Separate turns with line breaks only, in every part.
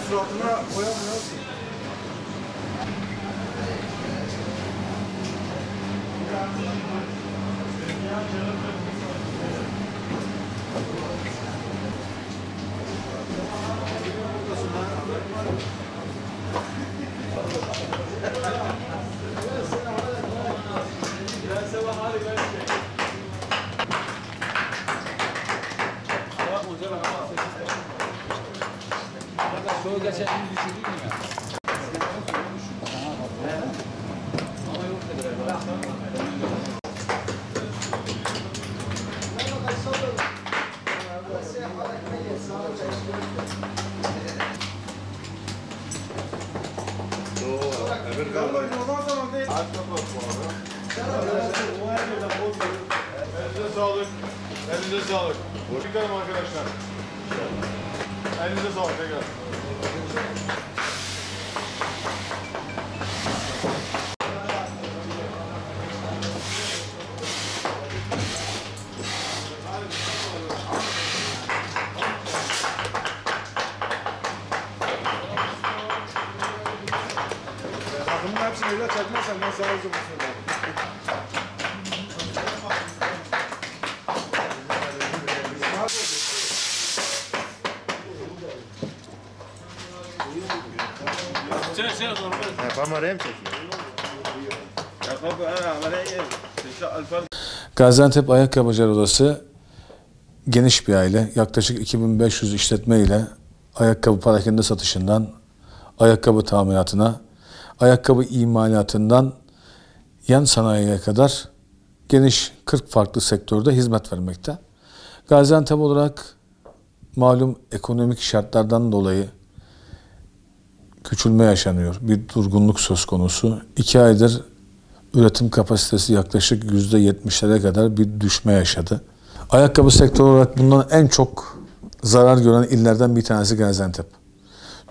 Suratına koyamıyorsun.
Çoğu geçen iyi düşürdün mü ya?
Elinize sağlık. Elinize sağlık. Çıkalım arkadaşlar. Elinize sağlık tekrar. Takımın hepsini öyle çekmezsen ben sana uzun bir
Gaziantep Ayakkabıcılar Odası geniş bir aile. Yaklaşık 2500 işletme ile ayakkabı parakende satışından, ayakkabı tamiratına, ayakkabı imalatından yan sanayiye kadar geniş 40 farklı sektörde hizmet vermekte. Gaziantep olarak malum ekonomik şartlardan dolayı küçülme yaşanıyor. Bir durgunluk söz konusu. 2 aydır üretim kapasitesi yaklaşık %70'lere kadar bir düşme yaşadı. Ayakkabı sektörü olarak bundan en çok zarar gören illerden bir tanesi Gaziantep.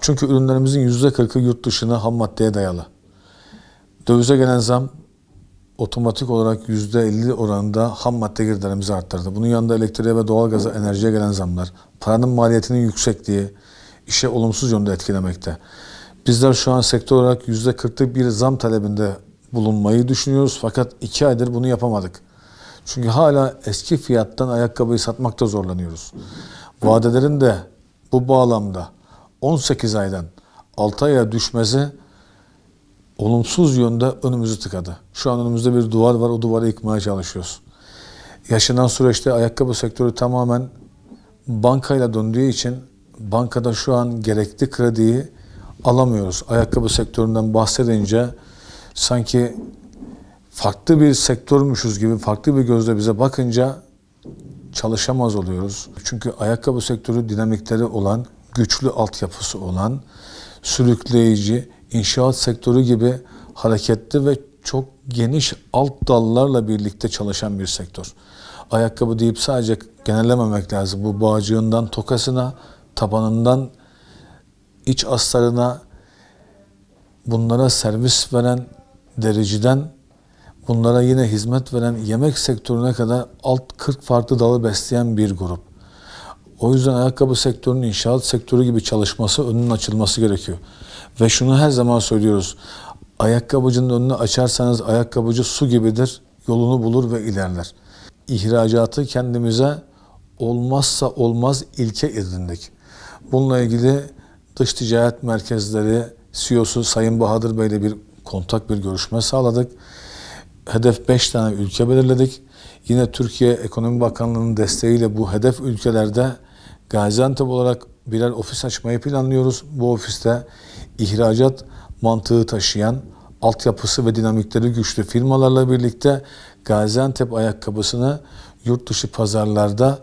Çünkü ürünlerimizin %40'ı yurt dışına ham maddeye dayalı. Dövize gelen zam otomatik olarak %50 oranında ham madde girdilerimizi arttırdı. Bunun yanında elektriğe ve doğalgaza, enerjiye gelen zamlar, paranın maliyetinin yüksekliği işe olumsuz yönde etkilemekte. Bizler şu an sektör olarak %40'lık bir zam talebinde bulunmayı düşünüyoruz. Fakat 2 aydır bunu yapamadık. Çünkü hala eski fiyattan ayakkabıyı satmakta zorlanıyoruz. Vadelerin de bu bağlamda 18 aydan 6 aya düşmesi olumsuz yönde önümüzü tıkadı. Şu an önümüzde bir duvar var, o duvarı yıkmaya çalışıyoruz. Yaşanan süreçte ayakkabı sektörü tamamen bankayla döndüğü için bankada şu an gerekli krediyi alamıyoruz. Ayakkabı sektöründen bahsedince sanki farklı bir sektörmüşüz gibi farklı bir gözle bize bakınca çalışamaz oluyoruz. Çünkü ayakkabı sektörü dinamikleri olan, güçlü altyapısı olan, sürükleyici, inşaat sektörü gibi hareketli ve çok geniş alt dallarla birlikte çalışan bir sektör. Ayakkabı deyip sadece genellememek lazım. Bu bağcığından tokasına, tabanından iç astarına, bunlara servis veren dericiden, bunlara yine hizmet veren yemek sektörüne kadar alt 40 farklı dalı besleyen bir grup. O yüzden ayakkabı sektörünün inşaat sektörü gibi çalışması, önünün açılması gerekiyor. Ve şunu her zaman söylüyoruz. Ayakkabıcının önünü açarsanız ayakkabıcı su gibidir, yolunu bulur ve ilerler. İhracatı kendimize olmazsa olmaz ilke edindik. Bununla ilgili dış ticaret merkezleri CEO'su Sayın Bahadır Bey ile bir kontak, bir görüşme sağladık. Hedef 5 tane ülke belirledik. Yine Türkiye Ekonomi Bakanlığı'nın desteğiyle bu hedef ülkelerde Gaziantep olarak birer ofis açmayı planlıyoruz. Bu ofiste ihracat mantığı taşıyan, altyapısı ve dinamikleri güçlü firmalarla birlikte Gaziantep ayakkabısını yurt dışı pazarlarda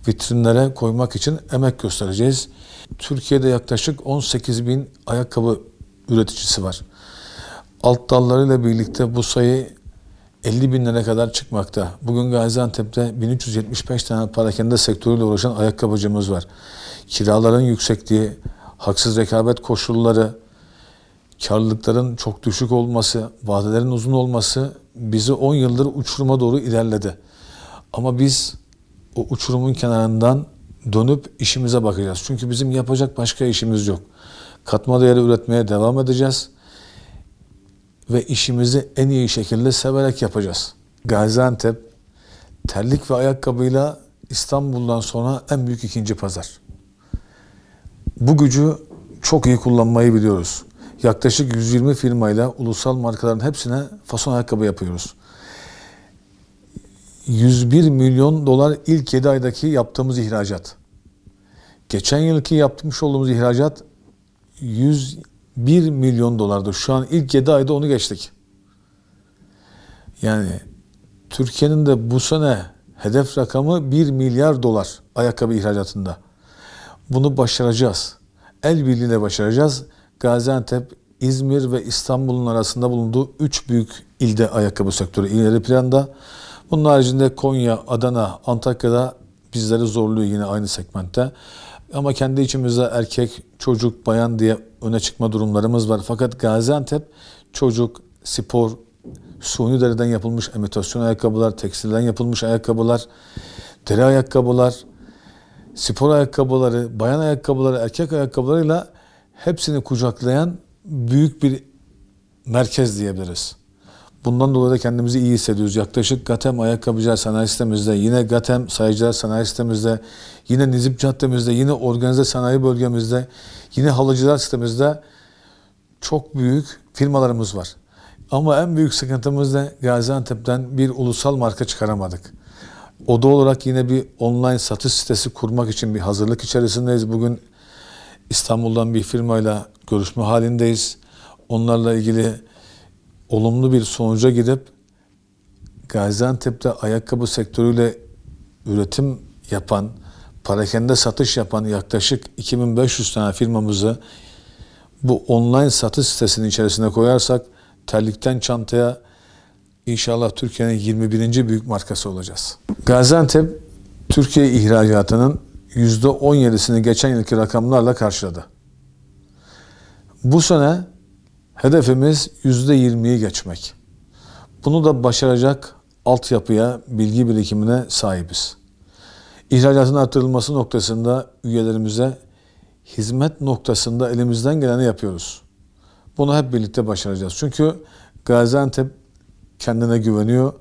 vitrinlere koymak için emek göstereceğiz. Türkiye'de yaklaşık 18.000 ayakkabı üreticisi var. Alt dallarıyla birlikte bu sayı 50.000'lere kadar çıkmakta. Bugün Gaziantep'te 1375 tane parakende sektörüyle uğraşan ayakkabıcımız var. Kiraların yüksekliği, haksız rekabet koşulları, karlılıkların çok düşük olması, vadelerin uzun olması bizi 10 yıldır uçuruma doğru ilerledi. Ama biz o uçurumun kenarından dönüp işimize bakacağız. Çünkü bizim yapacak başka işimiz yok. Katma değeri üretmeye devam edeceğiz. Ve işimizi en iyi şekilde severek yapacağız. Gaziantep, terlik ve ayakkabıyla İstanbul'dan sonra en büyük ikinci pazar. Bu gücü çok iyi kullanmayı biliyoruz. Yaklaşık 120 firmayla ulusal markaların hepsine fason ayakkabı yapıyoruz. 101 milyon dolar ilk 7 aydaki yaptığımız ihracat. Geçen yılki yapmış olduğumuz ihracat 101 milyon dolardı. Şu an ilk 7 ayda onu geçtik. Yani Türkiye'nin de bu sene hedef rakamı 1 milyar dolar ayakkabı ihracatında. Bunu başaracağız. El birliğiyle başaracağız. Gaziantep, İzmir ve İstanbul'un arasında bulunduğu 3 büyük ilde ayakkabı sektörü ileri planda. Bunun haricinde Konya, Adana, Antakya'da bizleri zorluyor yine aynı segmentte. Ama kendi içimizde erkek, çocuk, bayan diye öne çıkma durumlarımız var. Fakat Gaziantep çocuk, spor, suni deriden yapılmış imitasyon ayakkabılar, tekstilden yapılmış ayakkabılar, deri ayakkabılar, spor ayakkabıları, bayan ayakkabıları, erkek ayakkabılarıyla hepsini kucaklayan büyük bir merkez diyebiliriz. Bundan dolayı da kendimizi iyi hissediyoruz. Yaklaşık Gatem Ayakkabıcılar Sanayi Sitemizde, yine Gatem Sayıcılar Sanayi Sitemizde, yine Nizip Caddemizde, yine Organize Sanayi Bölgemizde, yine Halıcılar Sitemizde çok büyük firmalarımız var. Ama en büyük sıkıntımız da Gaziantep'ten bir ulusal marka çıkaramadık. Oda olarak yine bir online satış sitesi kurmak için bir hazırlık içerisindeyiz. Bugün İstanbul'dan bir firmayla görüşme halindeyiz. Onlarla ilgili olumlu bir sonuca gidip Gaziantep'te ayakkabı sektörüyle üretim yapan, parakende satış yapan yaklaşık 2500 tane firmamızı bu online satış sitesinin içerisine koyarsak terlikten çantaya inşallah Türkiye'nin 21. büyük markası olacağız. Gaziantep, Türkiye ihracatının %17'sini geçen yılki rakamlarla karşıladı. Bu sene hedefimiz %20'yi geçmek. Bunu da başaracak altyapıya, bilgi birikimine sahibiz. İhracatın artırılması noktasında üyelerimize hizmet noktasında elimizden geleni yapıyoruz. Bunu hep birlikte başaracağız. Çünkü Gaziantep kendine güveniyor.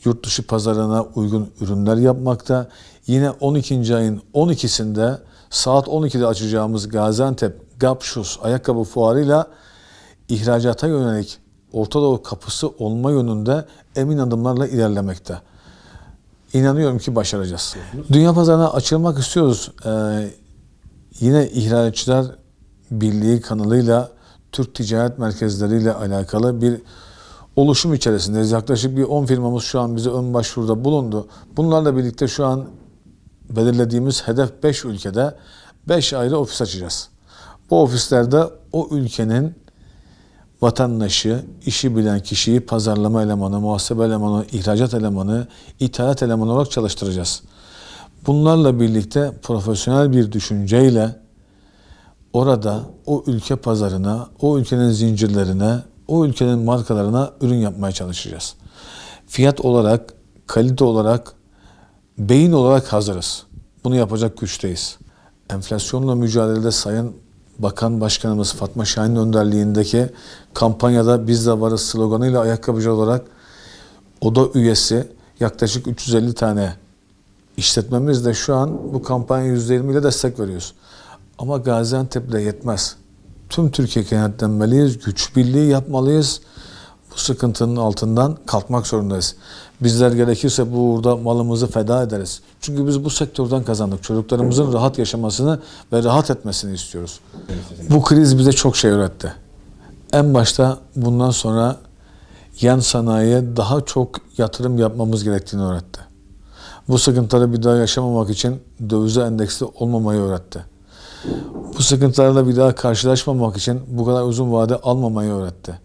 Yurt dışı pazarına uygun ürünler yapmakta. Yine 12. ayın 12'sinde saat 12'de açacağımız Gaziantep Gapşus ayakkabı fuarıyla ihracata yönelik Orta Doğu kapısı olma yönünde emin adımlarla ilerlemekte. İnanıyorum ki başaracağız. Dünya pazarına açılmak istiyoruz. Yine İhracatçılar Birliği kanalıyla Türk ticaret merkezleriyle alakalı bir oluşum içerisindeyiz. Yaklaşık bir 10 firmamız şu an bize ön başvuruda bulundu. Bunlarla birlikte şu an belirlediğimiz hedef 5 ülkede 5 ayrı ofis açacağız. Bu ofislerde o ülkenin vatandaşı, işi bilen kişiyi pazarlama elemanı, muhasebe elemanı, ihracat elemanı, ithalat elemanı olarak çalıştıracağız. Bunlarla birlikte profesyonel bir düşünceyle orada o ülke pazarına, o ülkenin zincirlerine, o ülkenin markalarına ürün yapmaya çalışacağız. Fiyat olarak, kalite olarak, beyin olarak hazırız. Bunu yapacak güçteyiz. Enflasyonla mücadelede Sayın Bakan Başkanımız Fatma Şahin önderliğindeki kampanyada biz de varız sloganıyla ayakkabıcı olarak oda üyesi yaklaşık 350 tane işletmemiz de şu an bu kampanya %20 ile destek veriyoruz. Ama Gaziantep'le yetmez. Tüm Türkiye kenetlenmeliyiz, güç birliği yapmalıyız. Bu sıkıntının altından kalkmak zorundayız. Bizler gerekirse bu uğurda malımızı feda ederiz. Çünkü biz bu sektörden kazandık. Çocuklarımızın rahat yaşamasını ve rahat etmesini istiyoruz. Bu kriz bize çok şey öğretti. En başta bundan sonra yan sanayiye daha çok yatırım yapmamız gerektiğini öğretti. Bu sıkıntıları bir daha yaşamamak için dövize endeksli olmamayı öğretti. Bu sıkıntılarla bir daha karşılaşmamak için bu kadar uzun vade almamayı öğretti.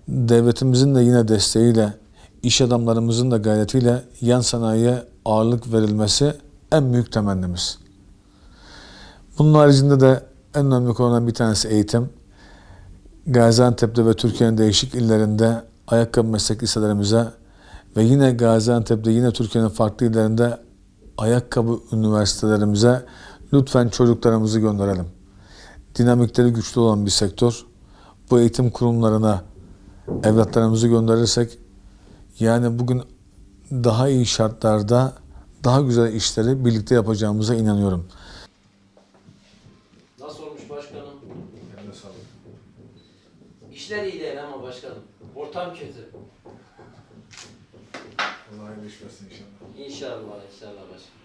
Devletimizin de yine desteğiyle, iş adamlarımızın da gayretiyle yan sanayiye ağırlık verilmesi en büyük temennimiz. Bunun haricinde de en önemli konulardan bir tanesi eğitim. Gaziantep'te ve Türkiye'nin değişik illerinde ayakkabı meslek liselerimize ve yine Gaziantep'te yine Türkiye'nin farklı illerinde ayakkabı üniversitelerimize lütfen çocuklarımızı gönderelim. Dinamikleri güçlü olan bir sektör. Bu eğitim kurumlarına evlatlarımızı gönderirsek yani bugün daha iyi şartlarda daha güzel işleri birlikte yapacağımıza inanıyorum.
Nasıl olmuş başkanım?
Eline sağlık.
İşler iyi değil ama başkanım. Ortam kötü.
Allah hayırlı iş versin inşallah.
İnşallah, inşallah başkanım.